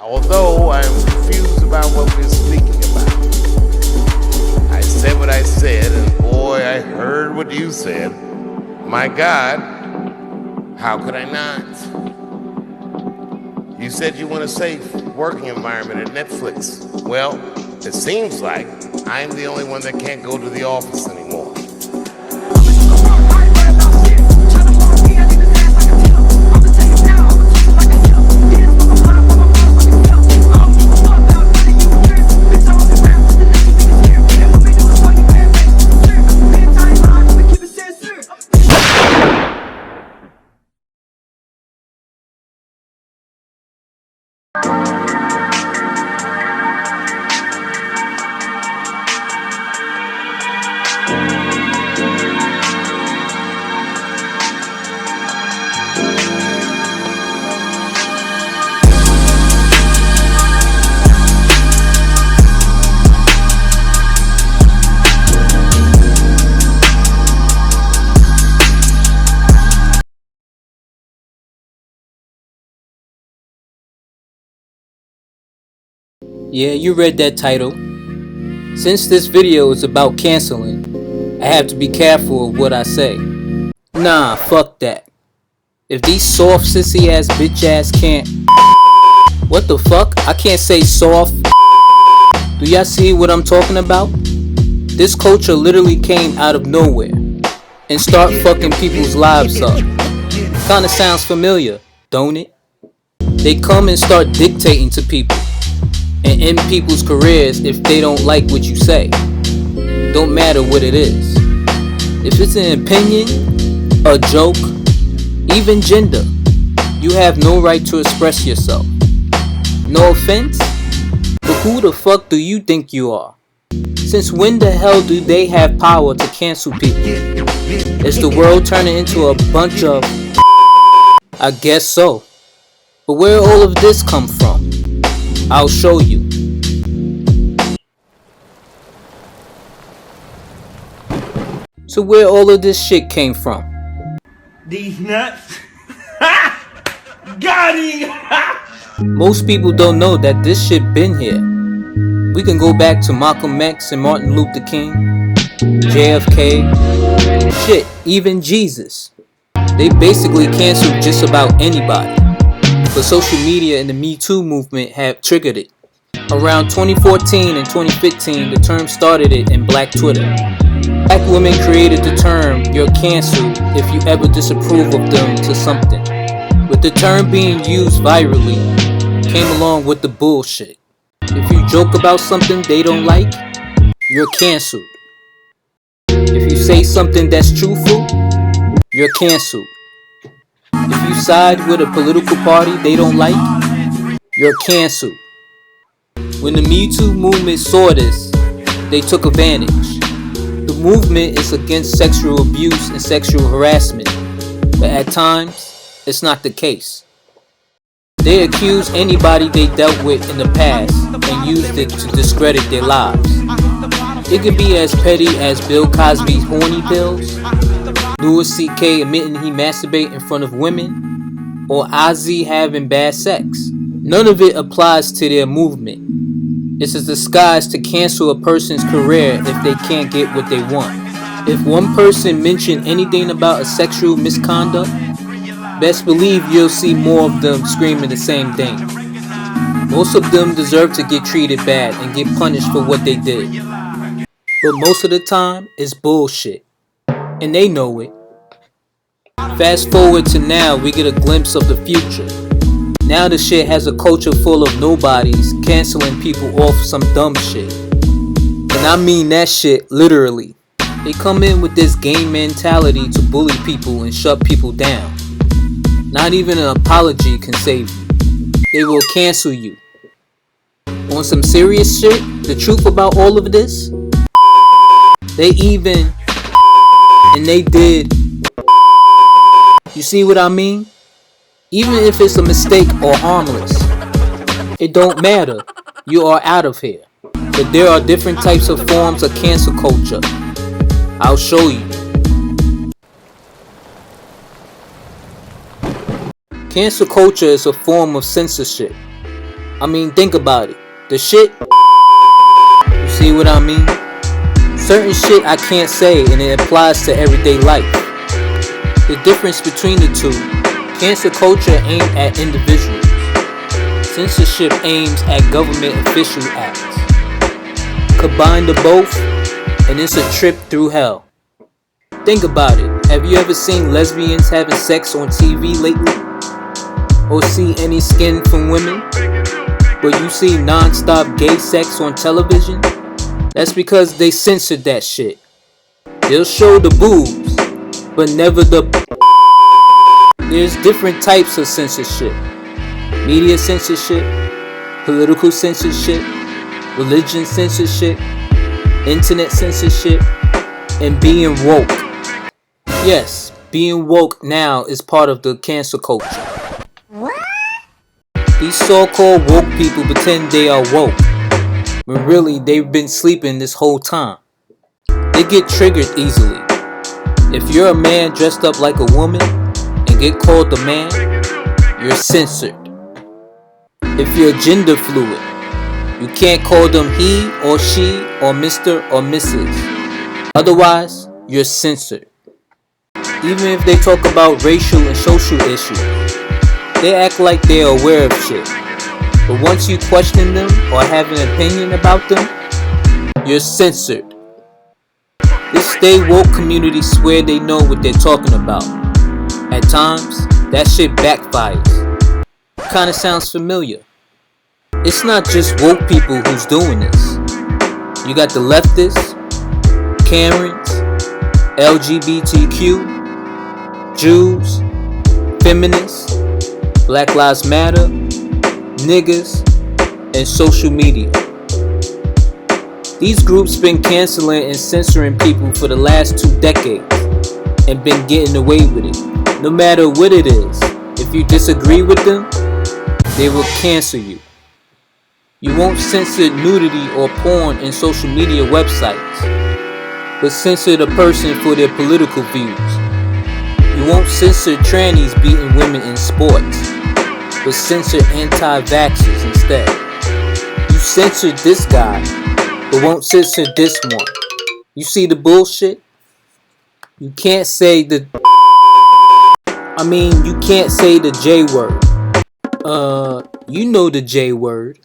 Although I am confused about what we're speaking about. I said what I said, and boy, I heard what you said. My God, how could I not? You said you want a safe working environment at Netflix. Well, it seems like I'm the only one that can't go to the office anymore. Yeah, you read that title. Since this video is about canceling, I have to be careful of what I say. Nah, fuck that. If these soft sissy ass bitch ass can't... What the fuck? I can't say soft. Do y'all see what I'm talking about? This culture literally came out of nowhere and start fucking people's lives up. Kinda sounds familiar, don't it? They come and start dictating to people and end people's careers if they don't like what you say. Don't matter what it is. If it's an opinion, a joke, even gender, you have no right to express yourself. No offense, but who the fuck do you think you are? Since when the hell do they have power to cancel people? Is the world turning into a bunch of... I guess so. But where all of this come from? I'll show you. So where all of this shit came from? These nuts. Got him. Most people don't know that this shit been here. We can go back to Malcolm X and Martin Luther King, JFK, shit, even Jesus. They basically canceled just about anybody. But social media and the Me Too movement have triggered it. Around 2014 and 2015, the term started it in Black Twitter. Black women created the term, you're canceled if you ever disapprove of them to something. With the term being used virally, came along with the bullshit. If you joke about something they don't like, you're canceled. If you say something that's truthful, you're canceled. If you side with a political party they don't like, you're canceled. When the Me Too movement saw this, they took advantage. The movement is against sexual abuse and sexual harassment, but at times, it's not the case. They accuse anybody they dealt with in the past and used it to discredit their lives. It could be as petty as Bill Cosby's horny pills, Louis C.K. admitting he masturbate in front of women, or Ozzy having bad sex. None of it applies to their movement. It's a disguise to cancel a person's career if they can't get what they want. If one person mentioned anything about a sexual misconduct, best believe you'll see more of them screaming the same thing. Most of them deserve to get treated bad and get punished for what they did. But most of the time, it's bullshit. And they know it. Fast forward to now, we get a glimpse of the future. Now the shit has a culture full of nobodies canceling people off some dumb shit. And I mean that shit literally. They come in with this game mentality to bully people and shut people down. Not even an apology can save you. They will cancel you. On some serious shit, the truth about all of this, they even, and they did. You see what I mean? Even if it's a mistake or harmless, it don't matter. You are out of here. But there are different types of forms of cancel culture. I'll show you. Cancel culture is a form of censorship. I mean, think about it. The shit, you see what I mean? Certain shit I can't say and it applies to everyday life. The difference between the two, cancel culture aimed at individuals. Censorship aims at government official acts. Combine the both and it's a trip through hell. Think about it. Have you ever seen lesbians having sex on TV lately? Or see any skin from women? But you see non-stop gay sex on television? That's because they censored that shit. They'll show the boobs, but never the. There's different types of censorship. Media censorship, political censorship, religion censorship, internet censorship, and being woke. Yes, being woke now is part of the cancel culture. What? These so-called woke people pretend they are woke, when really they've been sleeping this whole time. They get triggered easily. If you're a man dressed up like a woman and get called a man, you're censored. If you're gender fluid, you can't call them he or she or Mr. or Mrs. Otherwise, you're censored. Even if they talk about racial and social issues, they act like they're aware of shit. But once you question them or have an opinion about them, you're censored. This stay woke community swear they know what they're talking about. At times, that shit backfires. Kinda sounds familiar. It's not just woke people who's doing this. You got the leftists, Karens, LGBTQ, Jews, feminists, Black Lives Matter, niggas, and social media. These groups been canceling and censoring people for the last 2 decades and been getting away with it. No matter what it is, if you disagree with them, they will cancel you. You won't censor nudity or porn in social media websites, but censor the person for their political views. You won't censor trannies beating women in sports, but censor anti-vaxxers instead. You censored this guy, but won't censor this one. You see the bullshit? You can't say the you can't say the J word. You know the J word.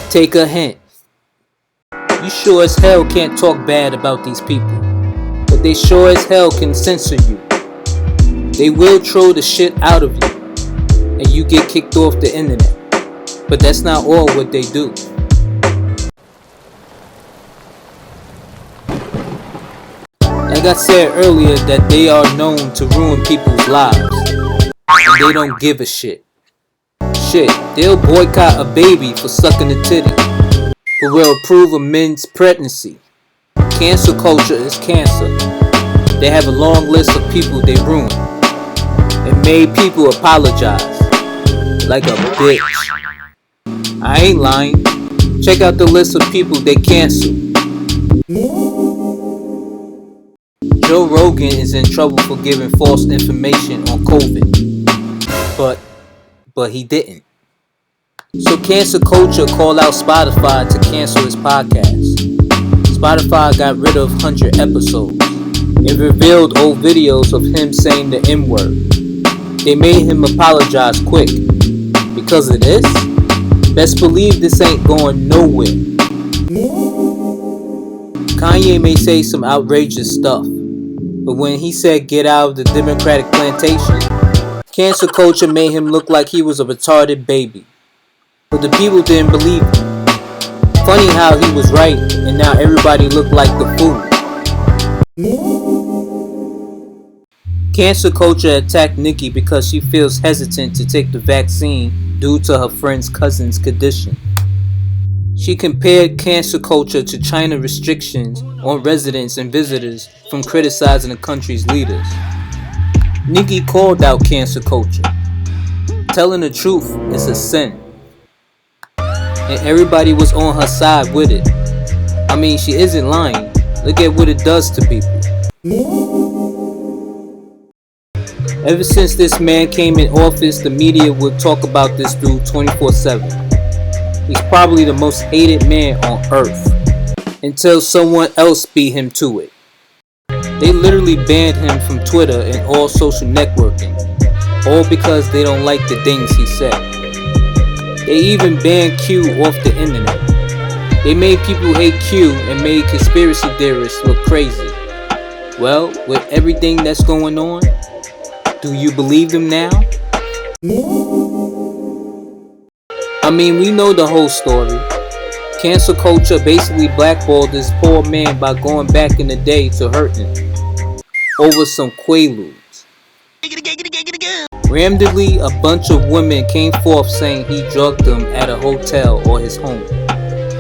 Take a hint. You sure as hell can't talk bad about these people, but they sure as hell can censor you. They will troll the shit out of you, and you get kicked off the internet. But that's not all what they do. Like I said earlier, that they are known to ruin people's lives, and they don't give a shit. Shit, they'll boycott a baby for sucking a titty, but will approve of men's pregnancy. Cancel culture is cancer. They have a long list of people they ruined and made people apologize like a bitch. I ain't lying. Check out the list of people they canceled. Joe Rogan is in trouble for giving false information on COVID, but he didn't. So cancel culture called out Spotify to cancel his podcast. Spotify got rid of 100 episodes and revealed old videos of him saying the N-word. They made him apologize quick. Because of this, best believe this ain't going nowhere. Kanye may say some outrageous stuff, but when he said get out of the Democratic plantation, cancel culture made him look like he was a retarded baby. But the people didn't believe him. Funny how he was right and now everybody looked like the fool. Cancel culture attacked Nicki because she feels hesitant to take the vaccine due to her friend's cousin's condition. She compared cancel culture to China restrictions on residents and visitors from criticizing the country's leaders. Nicki called out cancel culture. Telling the truth is a sin. And everybody was on her side with it. I mean, she isn't lying. Look at what it does to people. Ever since this man came in office, the media would talk about this dude 24/7. He's probably the most hated man on earth, until someone else beat him to it. They literally banned him from Twitter and all social networking, all because they don't like the things he said. They even banned Q off the internet. They made people hate Q and made conspiracy theorists look crazy. Well, with everything that's going on, do you believe them now? I mean, we know the whole story. Cancel culture basically blackballed this poor man by going back in the day to hurt him over some quaaludes. Randomly, a bunch of women came forth saying he drugged them at a hotel or his home,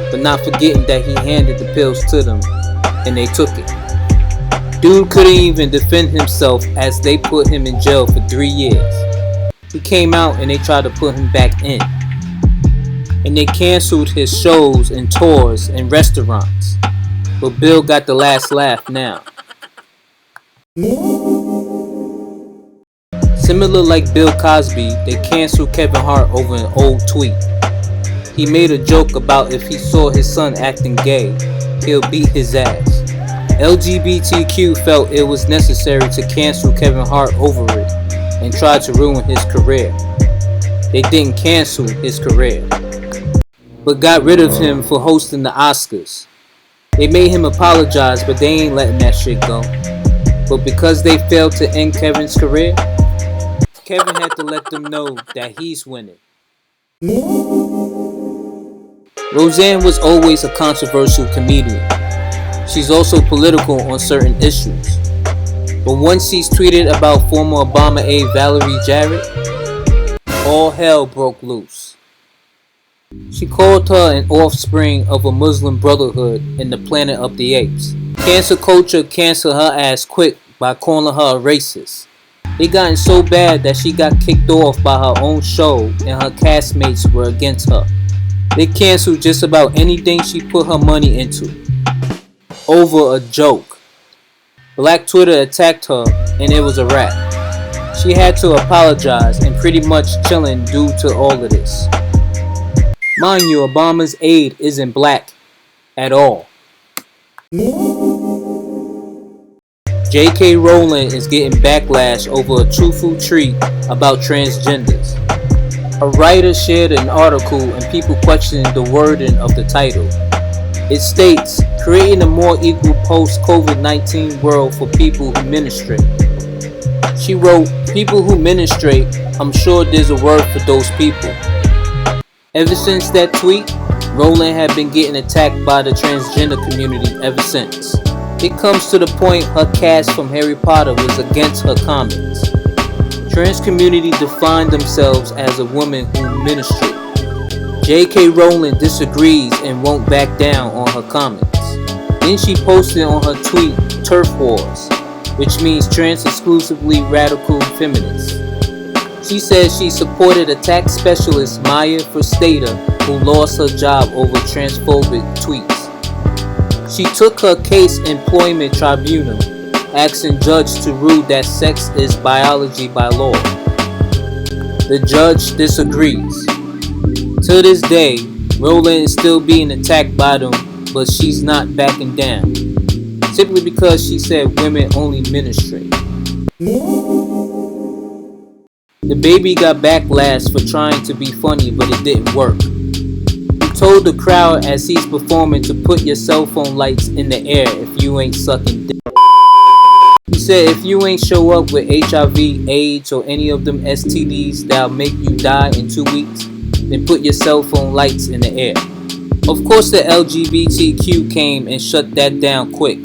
but not forgetting that he handed the pills to them and they took it. Dude couldn't even defend himself as they put him in jail for 3 years. He came out and they tried to put him back in. And they canceled his shows and tours and restaurants. But Bill got the last laugh now. Similar like Bill Cosby, they canceled Kevin Hart over an old tweet. He made a joke about if he saw his son acting gay, he'll beat his ass. LGBTQ felt it was necessary to cancel Kevin Hart over it and tried to ruin his career. They didn't cancel his career, but got rid of him for hosting the Oscars. They made him apologize, but they ain't letting that shit go. But because they failed to end Kevin's career, Kevin had to let them know that he's winning. Roseanne was always a controversial comedian. She's also political on certain issues. But once she's tweeted about former Obama aide Valerie Jarrett, all hell broke loose. She called her an offspring of a Muslim Brotherhood and the Planet of the Apes. Cancel culture canceled her ass quick by calling her a racist. It gotten so bad that she got kicked off by her own show and her castmates were against her. They canceled just about anything she put her money into over a joke. Black Twitter attacked her and it was a wrap. She had to apologize and pretty much chilling due to all of this. Mind you, Obama's aide isn't black at all. J.K. Rowling is getting backlash over a truthful tweet about transgenders. A writer shared an article and people questioning the wording of the title. It states, creating a more equal post-COVID-19 world for people who ministrate. She wrote, people who ministrate, I'm sure there's a word for those people. Ever since that tweet, Rowling had been getting attacked by the transgender community ever since. It comes to the point her cast from Harry Potter was against her comments. Trans community defined themselves as a woman who ministrate. J.K. Rowling disagrees and won't back down on her comments. Then she posted on her tweet, Turf Wars, which means trans exclusively radical feminists. She says she supported attack specialist Maya Frostata, who lost her job over transphobic tweets. She took her case employment tribunal, asking judge to rule that sex is biology by law. The judge disagrees. To this day, Rowling is still being attacked by them, but she's not backing down. Simply because she said women only ministrate. The baby got backlash for trying to be funny, but it didn't work. He told the crowd as he's performing to put your cell phone lights in the air if you ain't sucking dick. He said if you ain't show up with HIV, AIDS, or any of them STDs that'll make you die in 2 weeks, then put your cell phone lights in the air. Of course the LGBTQ came and shut that down quick.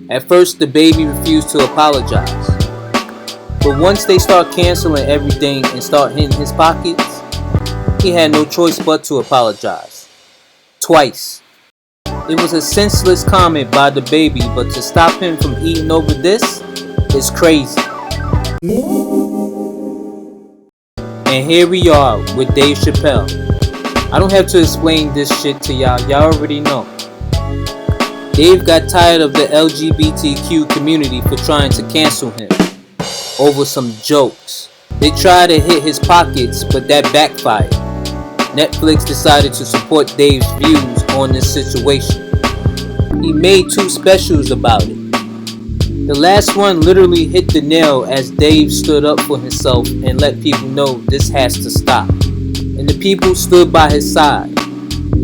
At first the baby refused to apologize. But once they start canceling everything and start hitting his pockets, he had no choice but to apologize. Twice. It was a senseless comment by the baby, but to stop him from eating over this is crazy. And here we are with Dave Chappelle. I don't have to explain this shit to y'all, y'all already know. Dave got tired of the LGBTQ community for trying to cancel him. over some jokes. They tried to hit his pockets, but that backfired. Netflix decided to support Dave's views on this situation. He made 2 specials about it. The last one literally hit the nail as Dave stood up for himself and let people know this has to stop. And the people stood by his side,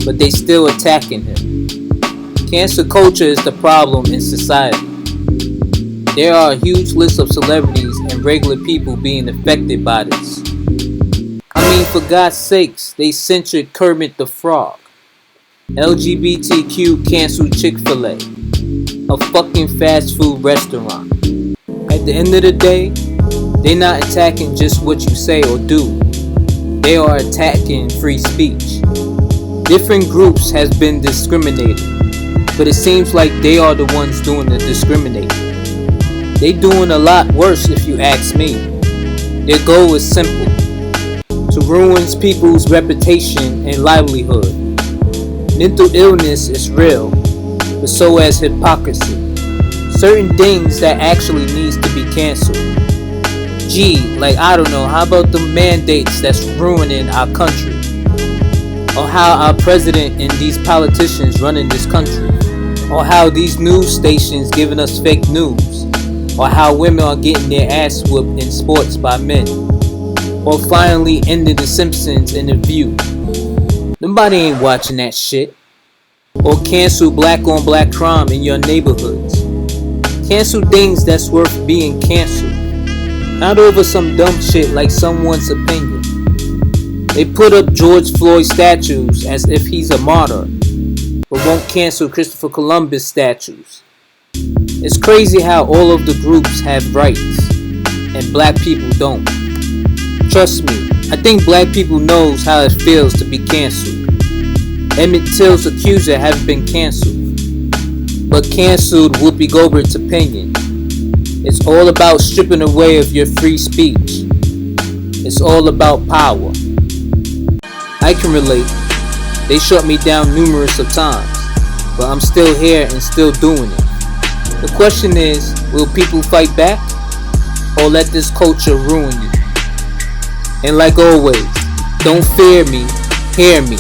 but they still attacking him. Cancel culture is the problem in society. There are a huge list of celebrities and regular people being affected by this. I mean, for God's sakes, they censored Kermit the Frog. LGBTQ canceled Chick-fil-A, a fucking fast food restaurant. At the end of the day, they're not attacking just what you say or do. They are attacking free speech. Different groups has been discriminated, but it seems like they are the ones doing the discriminating. They doing a lot worse if you ask me. Their goal is simple: to ruin people's reputation and livelihood. Mental illness is real, but so is hypocrisy. Certain things that actually needs to be canceled. Gee, like I don't know, how about the mandates that's ruining our country? Or how our president and these politicians running this country? Or how these news stations giving us fake news? Or how women are getting their ass whooped in sports by men? Or finally ending The Simpsons and The View. Nobody ain't watching that shit. Or cancel black on black crime in your neighborhoods. Cancel things that's worth being canceled. Not over some dumb shit like someone's opinion. They put up George Floyd statues as if he's a martyr, but won't cancel Christopher Columbus statues. It's crazy how all of the groups have rights and black people don't. Trust me, I think black people knows how it feels to be canceled. Emmett Till's accuser has been canceled, but canceled Whoopi Goldberg's opinion. It's all about stripping away of your free speech. It's all about power. I can relate. They shut me down numerous of times, but I'm still here and still doing it. The question is, will people fight back or let this culture ruin you? And like always, don't fear me, hear me.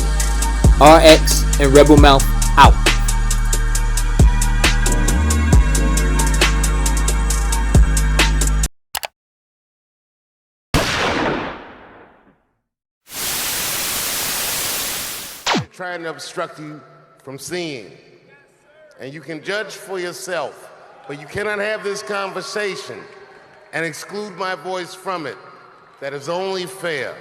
R-X and Rebel Mouth out. Trying to obstruct you from seeing. And you can judge for yourself, but you cannot have this conversation and exclude my voice from it. That is only fair.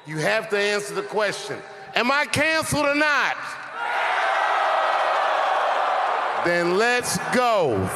You have to answer the question, am I canceled or not? Then let's go.